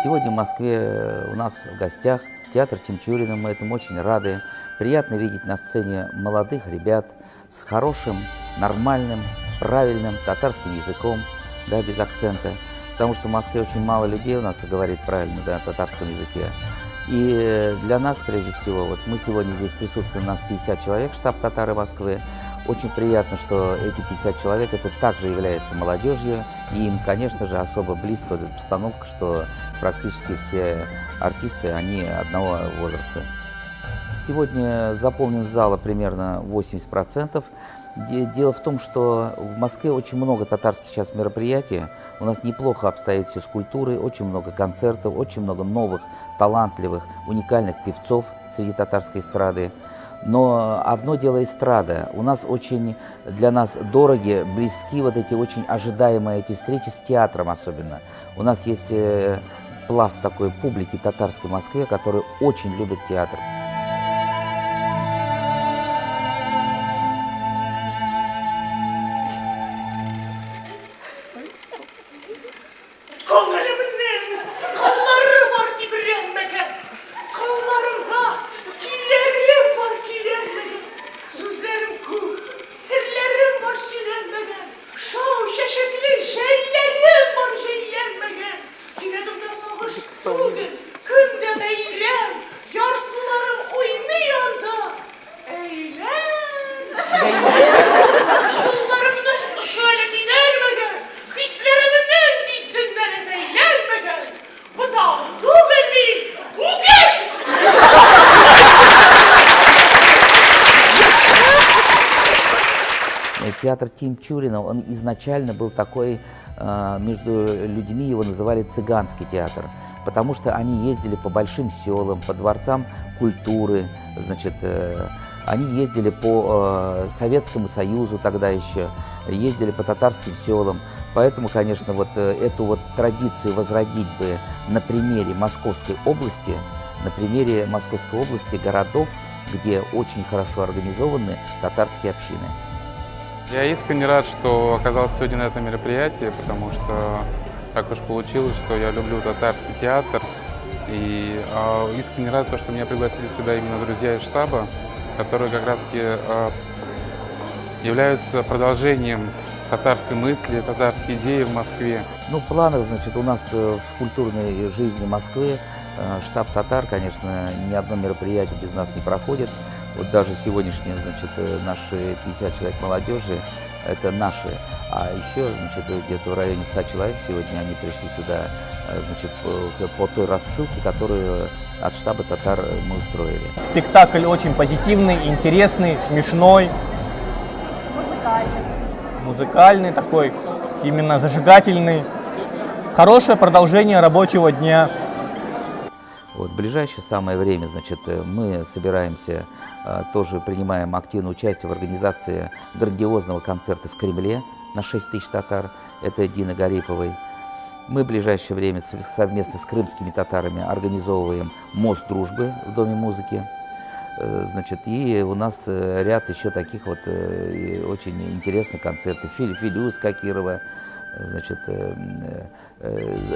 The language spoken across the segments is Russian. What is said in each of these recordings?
Сегодня в Москве у нас в гостях театр Тимчурина, мы этому очень рады. Приятно видеть на сцене молодых ребят с хорошим, нормальным, правильным татарским языком, да, без акцента. Потому что в Москве очень мало людей у нас говорит правильно, да, на татарском языке. И для нас, прежде всего, вот мы сегодня здесь присутствуем, у нас 50 человек, штаб татары Москвы. Очень приятно, что эти 50 человек, это также является молодежью, и им, конечно же, особо близко вот эта постановка, что практически все артисты, они одного возраста. Сегодня заполнен зал примерно 80%. Дело в том, что в Москве очень много татарских сейчас мероприятий. У нас неплохо обстоит все с культурой, очень много концертов, очень много новых, талантливых, уникальных певцов среди татарской эстрады. Но одно дело эстрада. У нас очень для нас дороги, близки вот эти очень ожидаемые эти встречи с театром особенно. У нас есть пласт такой публики татарской в Москве, который очень любит театр. Театр Тимчурина, он изначально был такой, между людьми его называли цыганский театр, потому что они ездили по большим селам, по дворцам культуры, значит, они ездили по Советскому Союзу тогда еще, ездили по татарским селам. Поэтому, конечно, вот эту вот традицию возродить бы на примере Московской области, городов, где очень хорошо организованы татарские общины. Я искренне рад, что оказался сегодня на этом мероприятии, потому что так уж получилось, что я люблю татарский театр. И искренне рад, что меня пригласили сюда именно друзья из штаба, которые как раз-таки являются продолжением татарской мысли, татарской идеи в Москве. Ну, в планах, значит, у нас в культурной жизни Москвы штаб татар, конечно, ни одно мероприятие без нас не проходит. Вот даже сегодняшние, значит, наши 50 человек молодежи, это наши. А еще, значит, где-то в районе 100 человек сегодня они пришли сюда, значит, по той рассылке, которую от штаба татар мы устроили. Спектакль очень позитивный, интересный, смешной. Музыкальный такой, именно зажигательный. Хорошее продолжение рабочего дня. Вот, в ближайшее самое время, значит, мы собираемся, тоже принимаем активное участие в организации грандиозного концерта в Кремле на 6 тысяч татар. Это Дины Гариповой. Мы в ближайшее время совместно с крымскими татарами организовываем «Мост дружбы» в Доме музыки. Значит, и у нас ряд еще таких вот очень интересных концертов. Филюс Какирова, значит,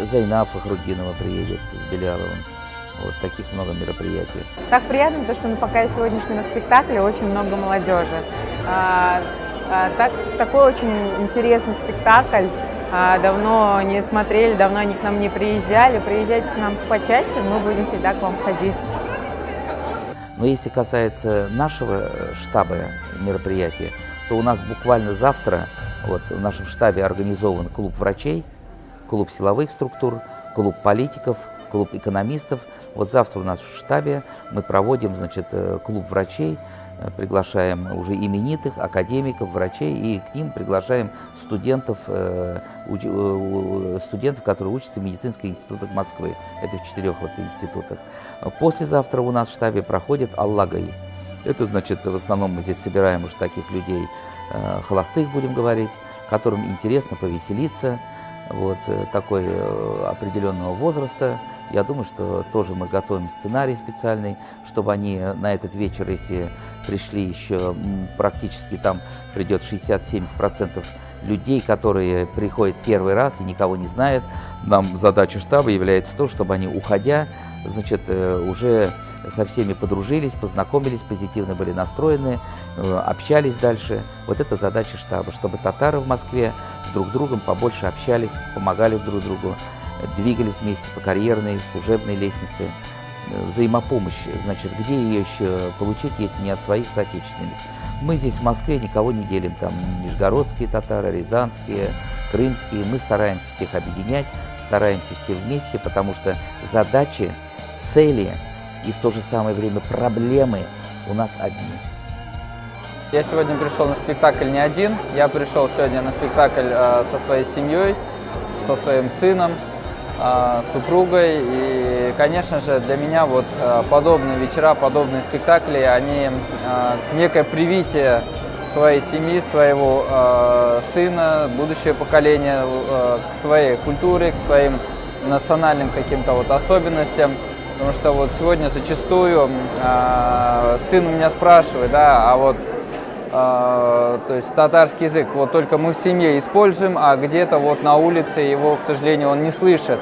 Зайнаб Фахруддинова приедет с Беляловым. Вот таких много мероприятий. Так приятно, то, что на пока сегодняшнем спектакле очень много молодежи. Такой очень интересный спектакль. Давно не смотрели, давно они к нам не приезжали. Приезжайте к нам почаще, мы будем всегда к вам ходить. Но если касается нашего штаба мероприятия, то у нас буквально завтра вот, в нашем штабе организован клуб врачей, клуб силовых структур, клуб политиков, клуб экономистов. Вот завтра у нас в штабе мы проводим, значит, клуб врачей, приглашаем уже именитых академиков, врачей, и к ним приглашаем студентов, которые учатся в медицинских институтах Москвы. Это в 4 вот институтах. Послезавтра у нас в штабе проходит Аллагай. Это, значит, в основном мы здесь собираем уже таких людей, холостых, будем говорить, которым интересно повеселиться, вот, такой определенного возраста. Я думаю, что тоже мы готовим сценарий специальный, чтобы они на этот вечер, если пришли еще практически там придет 60-70% людей, которые приходят первый раз и никого не знают. Нам задача штаба является то, чтобы они, уходя, значит, уже со всеми подружились, познакомились, позитивно были настроены, общались дальше. Вот это задача штаба, чтобы татары в Москве с друг другом побольше общались, помогали друг другу, двигались вместе по карьерной, служебной лестнице. Взаимопомощь, значит, где ее еще получить, если не от своих соотечественников? Мы здесь в Москве никого не делим, там нижегородские татары, рязанские, крымские. Мы стараемся всех объединять, стараемся все вместе, потому что задачи, цели и в то же самое время проблемы у нас одни. Я сегодня пришел на спектакль не один, я пришел сегодня на спектакль со своей семьей, со своим сыном, супругой. И, конечно же, для меня вот подобные вечера, подобные спектакли, они некое привитие своей семьи, своего сына, будущее поколение к своей культуре, к своим национальным каким-то вот особенностям. Потому что вот сегодня зачастую сын у меня спрашивает, да, а вот то есть татарский язык вот только мы в семье используем, а где-то вот на улице его, к сожалению, он не слышит.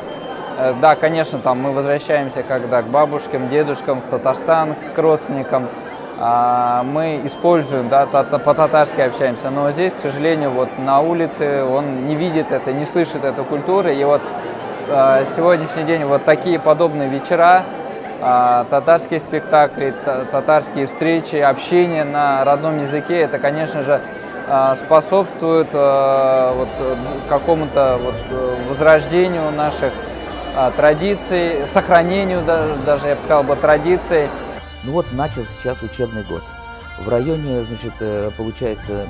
Да, конечно, там мы возвращаемся когда к бабушкам, дедушкам, в Татарстан, к родственникам. Мы используем, да, по-татарски общаемся, но здесь, к сожалению, вот на улице он не видит это, не слышит эту культуру. И вот сегодняшний день вот такие подобные вечера, татарские спектакли, татарские встречи, общение на родном языке, это, конечно же, способствует вот какому-то вот возрождению наших традиций, сохранению даже, я бы сказал, традиций. Ну вот начал сейчас учебный год. В районе, значит, получается,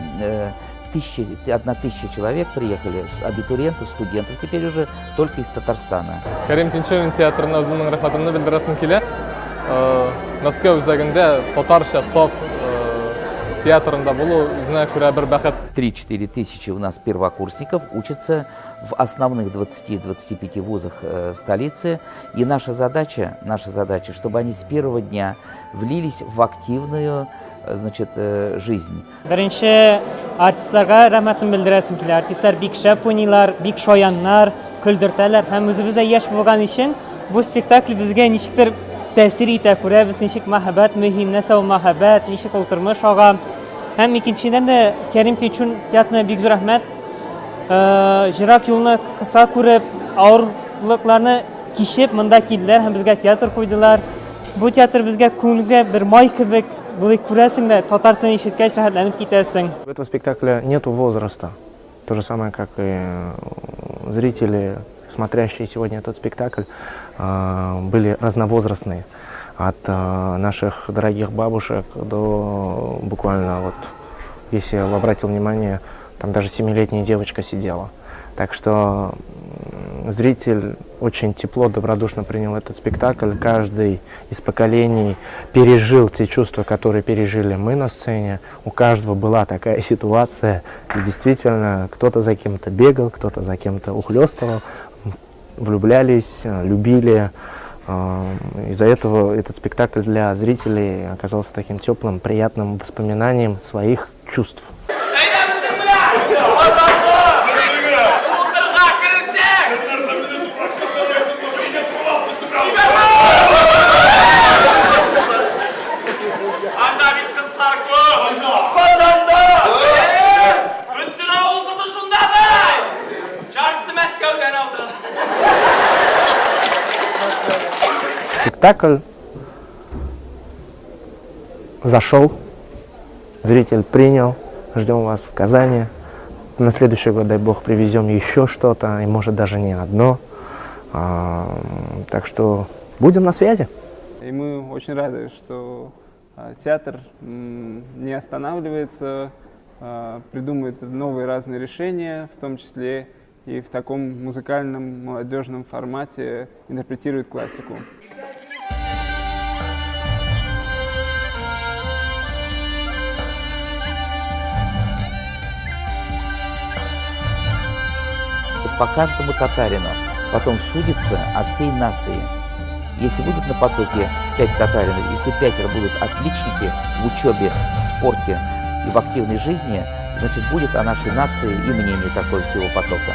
1000 человек приехали, абитуриентов, студентов, теперь уже только из Татарстана. Карим Тинчурин театрына өзімнің рахматымды білдіресім келе. Мәскеу өзегінде татарша саф театрында болу өзіне күрә бір бәхет. 3-4 тысячи у нас первокурсников учатся в основных 20-25 вузах столицы. И наша задача, чтобы они с первого дня влились в активную, значит, жизнь. Birinchi artistlarga rahmatimni bildirasım kelar. Artistlar bik shap o'ynaylar, bik shoyanlar, kuldirtalar. Ham o'zimizda yosh bo'lgani uchun bu spektakl bizga nechikdir ta'sir eta ko'ra, biz nechik muhabbat muhim, nasab muhabbat, nechik o'tirmish og'am. Ham ikkinchidan da Karim Tinchun teatriga bik zo'r rahmat. Jiroq yo'lni qisqa ko'rib, og'irliklarni kishib munda keldilar, ham bizga teatr qo'ydilar. Bu teatr bizga ko'ngilga bir moy kabi В этого спектакля нету возраста. То же самое, как и зрители, смотрящие сегодня этот спектакль, были разновозрастные. От наших дорогих бабушек до буквально, вот, если я обратил внимание, там даже 7-летняя девочка сидела. Так что зритель очень тепло, добродушно принял этот спектакль. Каждый из поколений пережил те чувства, которые пережили мы на сцене. У каждого была такая ситуация. И действительно, кто-то за кем-то бегал, кто-то за кем-то ухлёстывал, влюблялись, любили. Из-за этого этот спектакль для зрителей оказался таким теплым, приятным воспоминанием своих чувств. Спектакль зашел, зритель принял, ждем вас в Казани. На следующий год, дай бог, привезем еще что-то, и может даже не одно. Так что будем на связи. И мы очень рады, что театр не останавливается, придумывает новые разные решения, в том числе и в таком музыкальном молодежном формате интерпретирует классику. По каждому татарину потом судится о всей нации. Если будет на потоке 5 татаринов, если 5 будут отличники в учебе, в спорте и в активной жизни, значит, будет о нашей нации и мнение такое всего потока.